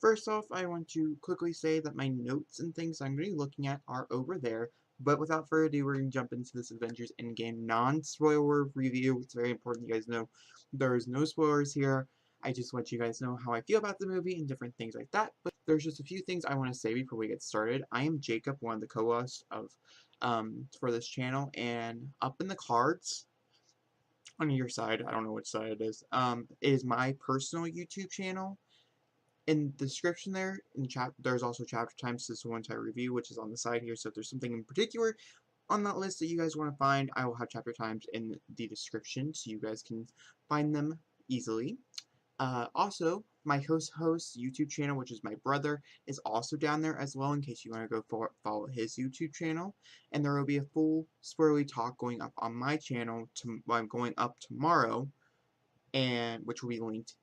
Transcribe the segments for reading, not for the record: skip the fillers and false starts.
First off, I want to quickly say that my notes and things I'm going to be looking at are over there, but without further ado, we're going to jump into this Avengers Endgame non-spoiler review. It's very important you guys know there's no spoilers here. I just want you guys to know how I feel about the movie and different things like that, but there's just a few things I want to say before we get started. I am Jacob, one of the co-hosts of for this channel, and up in the cards on your side, I don't know which side it is my personal YouTube channel. In the description there, in the chat, there's also chapter times to this one entire review, which is on the side here. So if there's something in particular on that list that you guys want to find, I will have chapter times in the description so you guys can find them easily. Also, my host YouTube channel, which is my brother, is also down there as well in case you want to go follow his YouTube channel. And there will be a full spoilerly talk going up on my channel going up tomorrow, and which will be linked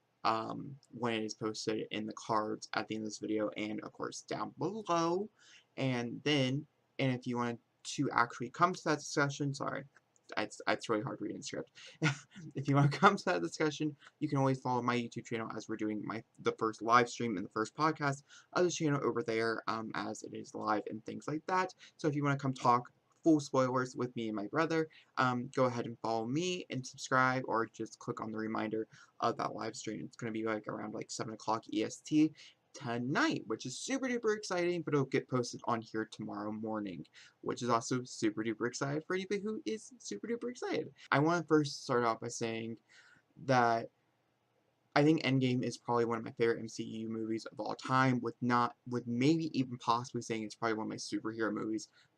when it is posted in the cards at the end of this video and of course down below. And if you want to actually come to that discussion, sorry, it's really hard reading the script. If you want to come to that discussion, you can always follow my YouTube channel as we're doing the first live stream and the first podcast of the channel over there, as it is live and things like that. So if you want to come talk full spoilers with me and my brother, go ahead and follow me and subscribe, or just click on the reminder of that live stream. It's going to be like around like 7 o'clock EST tonight, which is super duper exciting, but it'll get posted on here tomorrow morning, which is also super duper excited for anybody who is super duper excited. I want to first start off by saying that I think Endgame is probably one of my favorite MCU movies of all time, with maybe even possibly saying it's probably one of my superhero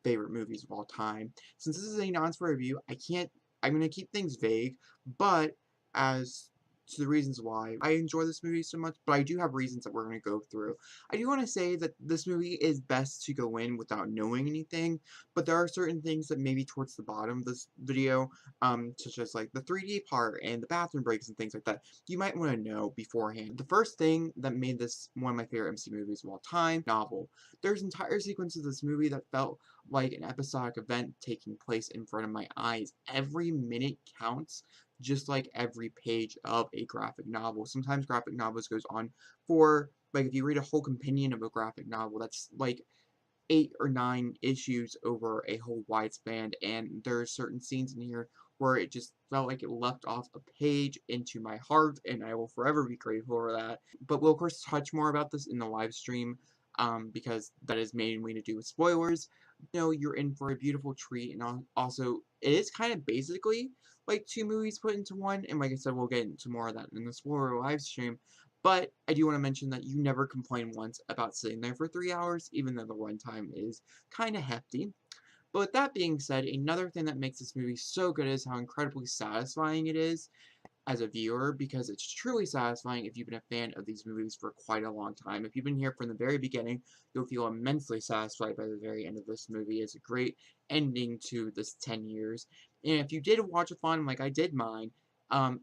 favorite movies of all time. Since this is a non-spoiler review, I'm gonna keep things vague, but as to the reasons why I enjoy this movie so much, but I do have reasons that we're gonna go through. I do want to say that this movie is best to go in without knowing anything, but there are certain things that maybe towards the bottom of this video, such as like the 3D part and the bathroom breaks and things like that, you might want to know beforehand. The first thing that made this one of my favorite MCU movies of all time, novel. There's entire sequences of this movie that felt like an episodic event taking place in front of my eyes. Every minute counts, just like every page of a graphic novel. Sometimes graphic novels goes on for, like, if you read a whole companion of a graphic novel, that's like 8 or 9 issues over a whole wide span, and there are certain scenes in here where it just felt like it left off a page into my heart, and I will forever be grateful for that. But we'll of course touch more about this in the live stream, because that is mainly to do with spoilers. You know, you're in for a beautiful treat, and also it is kind of basically like 2 movies put into one, and like I said, we'll get into more of that in the spoiler live stream. But I do want to mention that you never complain once about sitting there for 3 hours, even though the runtime is kind of hefty. But with that being said, another thing that makes this movie so good is how incredibly satisfying it is as a viewer, because it's truly satisfying if you've been a fan of these movies for quite a long time. If you've been here from the very beginning, you'll feel immensely satisfied by the very end of this movie. It's a great ending to this 10 years. And if you did watch a fun like I did mine,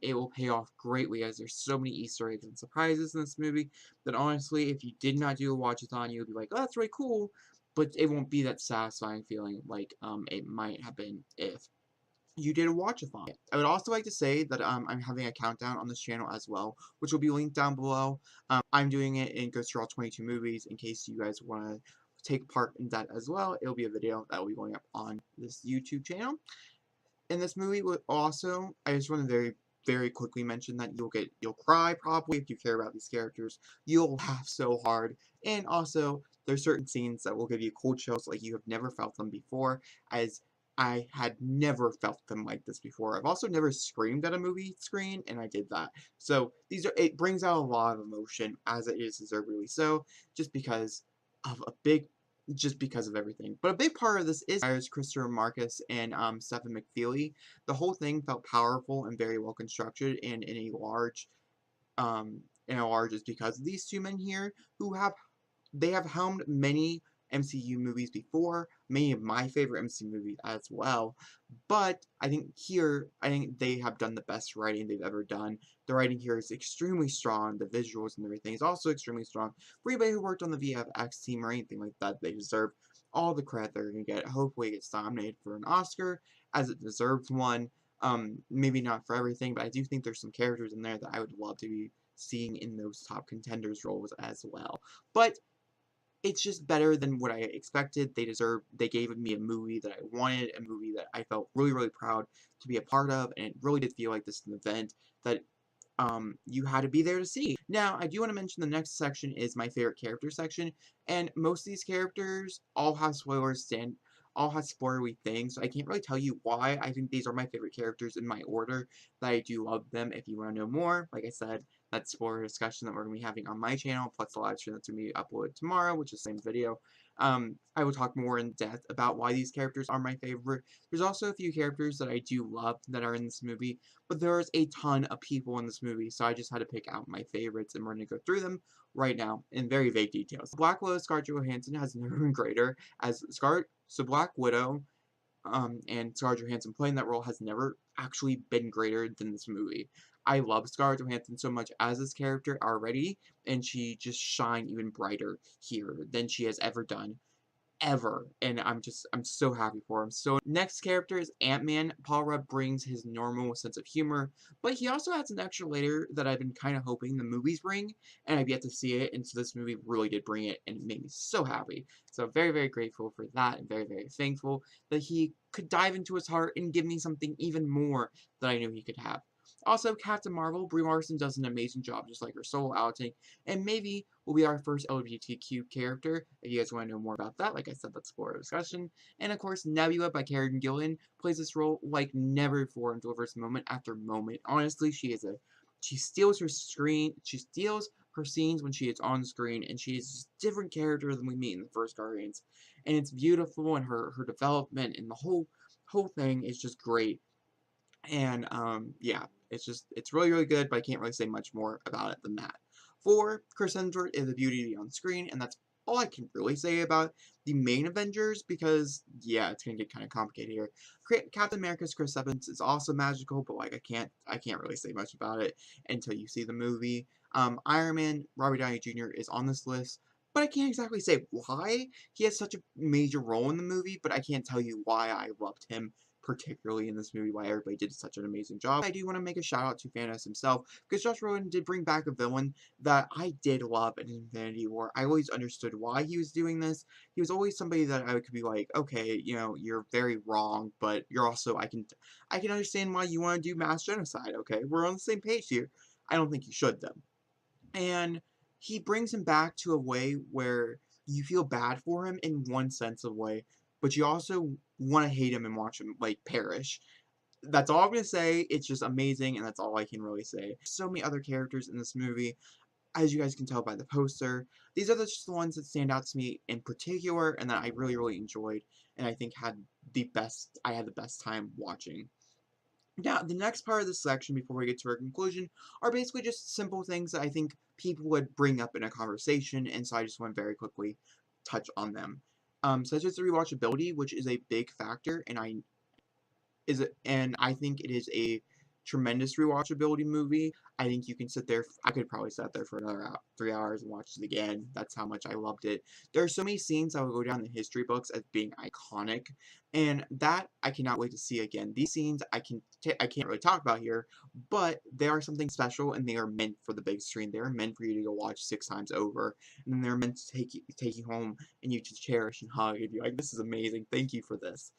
it will pay off greatly, as there's so many Easter eggs and surprises in this movie that honestly, if you did not do a watch-a-thon, you'll be like, oh, that's really cool, but it won't be that satisfying feeling like it might have been if you did a watch-a-thon. I would also like to say that I'm having a countdown on this channel as well, which will be linked down below. I'm doing it in Ghost All 22 Movies in case you guys want to take part in that as well. It'll be a video that will be going up on this YouTube channel. In this movie, also, I just want to very quickly mention that you'll cry probably if you care about these characters. You'll laugh so hard, and also there's certain scenes that will give you cold chills like you have never felt them before, as I had never felt them like this before. I've also never screamed at a movie screen, and I did that. So it brings out a lot of emotion, as it is deservedly so, just because of everything. But a big part of this is Christopher Marcus and Stephen McFeely. The whole thing felt powerful and very well constructed, and um, in a large is because of these two men here who have helmed many MCU movies before, many of my favorite MCU movies as well, but I think they have done the best writing they've ever done. The writing here is extremely strong, the visuals and everything is also extremely strong. For anybody who worked on the VFX team or anything like that, they deserve all the credit they're going to get. Hopefully it gets nominated for an Oscar, as it deserves one. Maybe not for everything, but I do think there's some characters in there that I would love to be seeing in those top contenders roles as well. But it's just better than what I expected. They gave me a movie that I wanted, a movie that I felt really, really proud to be a part of, and it really did feel like this is an event that you had to be there to see. Now, I do want to mention the next section is my favorite character section, and most of these characters all have spoilery things, so I can't really tell you why I think these are my favorite characters in my order, but I do love them. If you want to know more, like I said, that's spoiler discussion that we're going to be having on my channel, plus the live stream that's going to be uploaded tomorrow, which is the same video. I will talk more in depth about why these characters are my favorite. There's also a few characters that I do love that are in this movie, but there's a ton of people in this movie, so I just had to pick out my favorites, and we're going to go through them right now in very vague details. Black Widow Scarlett Johansson has never been greater as Black Widow and Scarlett Johansson playing that role has never actually been greater than this movie. I love Scarlett Johansson so much as this character already, and she just shined even brighter here than she has ever done ever, and I'm so happy for him. So next character is Ant-Man. Paul Rudd brings his normal sense of humor, but he also adds an extra layer that I've been kind of hoping the movies bring, and I've yet to see it, and so this movie really did bring it, and it made me so happy. So very, very grateful for that, and very, very thankful that he could dive into his heart and give me something even more that I knew he could have. Also, Captain Marvel, Brie Larson does an amazing job just like her solo outing, and maybe will be our first LGBTQ character. If you guys want to know more about that, like I said, that's for a discussion. And of course, Nebula by Karen Gillan plays this role like never before and delivers moment after moment. Honestly, she steals her scenes when she is on screen, and she is a different character than we meet in the first Guardians. And it's beautiful, and her development and the whole thing is just great. And yeah, it's really, really good, but I can't really say much more about it than that. 4, Chris Hemsworth is the beauty on screen, and that's all I can really say about the main Avengers, because, yeah, it's gonna get kind of complicated here. Captain America's Chris Evans is also magical, but, like, I can't really say much about it until you see the movie. Iron Man, Robert Downey Jr. is on this list, but I can't exactly say why. He has such a major role in the movie, but I can't tell you why I loved him particularly in this movie, why everybody did such an amazing job. I do want to make a shout out to Thanos himself, because Josh Brolin did bring back a villain that I did love in Infinity War. I always understood why he was doing this. He was always somebody that I could be like, okay, you know, you're very wrong, but you're also, I can understand why you want to do mass genocide, okay? We're on the same page here. I don't think you should, though. And he brings him back to a way where you feel bad for him in one sense of way, but you also want to hate him and watch him, like, perish. That's all I'm going to say. It's just amazing, and that's all I can really say. So many other characters in this movie, as you guys can tell by the poster. These are just the ones that stand out to me in particular, and that I really, really enjoyed, and I think I had the best time watching. Now, the next part of this section, before we get to our conclusion, are basically just simple things that I think people would bring up in a conversation, and so I just want to very quickly touch on them. Such as the rewatchability, which is a big factor, and I think it is a tremendous rewatchability movie. I think you can sit there. I could probably sit there for another 3 hours and watch it again. That's how much I loved it. There are so many scenes that will go down the history books as being iconic, and that I cannot wait to see again. These scenes I can't really talk about here, but they are something special, and they are meant for the big screen. They are meant for you to go watch 6 times over, and then they're meant to take you home and you to cherish and hug and be like, "This is amazing. Thank you for this."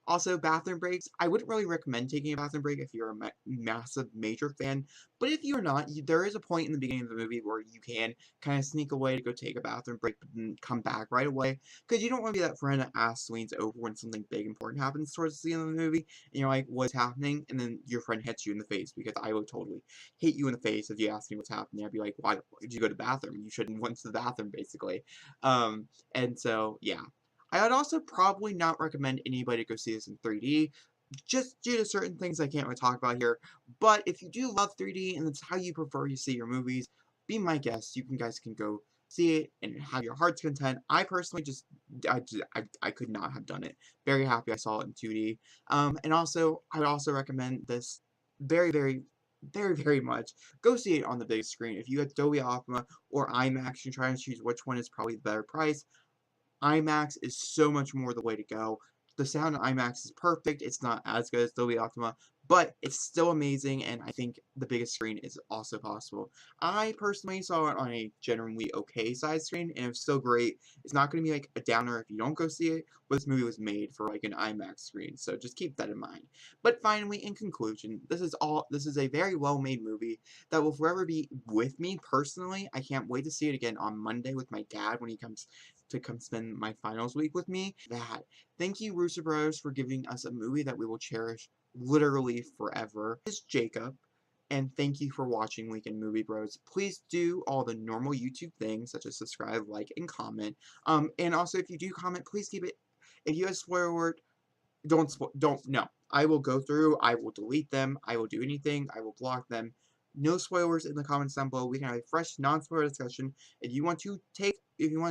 Also, bathroom breaks. I wouldn't really recommend taking a bathroom break if you're a massive, major fan, but if you're not, there is a point in the beginning of the movie where you can kind of sneak away to go take a bathroom break, but then come back right away, because you don't want to be that friend that asks leans over when something big important happens towards the end of the movie, and you're like, what's happening? And then your friend hits you in the face, because I would totally hit you in the face if you asked me what's happening. I'd be like, why did you go to the bathroom? You shouldn't went to the bathroom, basically. And so, yeah. I would also probably not recommend anybody go see this in 3D, just due to certain things I can't really talk about here. But if you do love 3D and it's how you prefer to see your movies, be my guest. Guys can go see it and have your heart's content. I personally I could not have done it. Very happy I saw it in 2D. And also, I would also recommend this very, very, very, very much. Go see it on the big screen. If you have Dolby Optima or IMAX, you're trying to choose which one is probably the better price. IMAX is so much more the way to go. The sound in IMAX is perfect. It's not as good as Dolby Optima, but it's still amazing, and I think the biggest screen is also possible. I personally saw it on a generally okay size screen, and it was still great. It's not going to be like a downer if you don't go see it, but this movie was made for like an IMAX screen, so just keep that in mind. But finally, in conclusion, this is a very well-made movie that will forever be with me personally. I can't wait to see it again on Monday with my dad when he comes to come spend my finals week with me. Thank you, Russo Brothers, for giving us a movie that we will cherish literally forever. This is Jacob, and thank you for watching Weekend Movie Bros. Please do all the normal YouTube things, such as subscribe, like, and comment. And also, if you do comment, please keep it, if you have a spoiler word, no. I will go through, I will delete them, I will do anything, I will block them. No spoilers in the comments down below. We can have a fresh, non-spoiler discussion. If you want to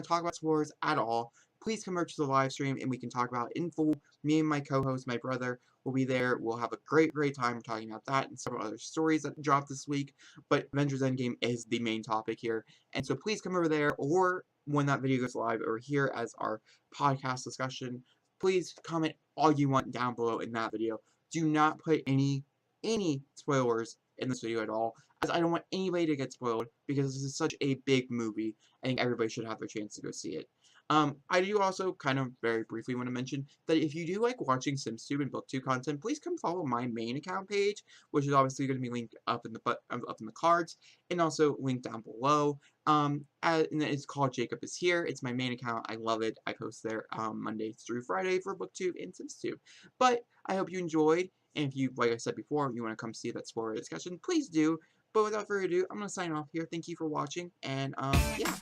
talk about spoilers at all, please come over to the live stream and we can talk about it in full. Me and my co-host, my brother, will be there. We'll have a great, great time talking about that and several other stories that dropped this week. But Avengers Endgame is the main topic here. And so please come over there, or when that video goes live, over here as our podcast discussion. Please comment all you want down below in that video. Do not put any spoilers in this video at all, as I don't want anybody to get spoiled, because this is such a big movie. I think everybody should have their chance to go see it. I do also kind of very briefly want to mention that if you do like watching SimsTube and BookTube content, please come follow my main account page, which is obviously going to be linked up in the cards, and also linked down below. And it's called Jacob is Here. It's my main account. I love it. I post there Mondays through Friday for BookTube and SimsTube. But I hope you enjoyed. And if you, like I said before, you want to come see that spoiler discussion, please do. But without further ado, I'm going to sign off here. Thank you for watching. And yeah.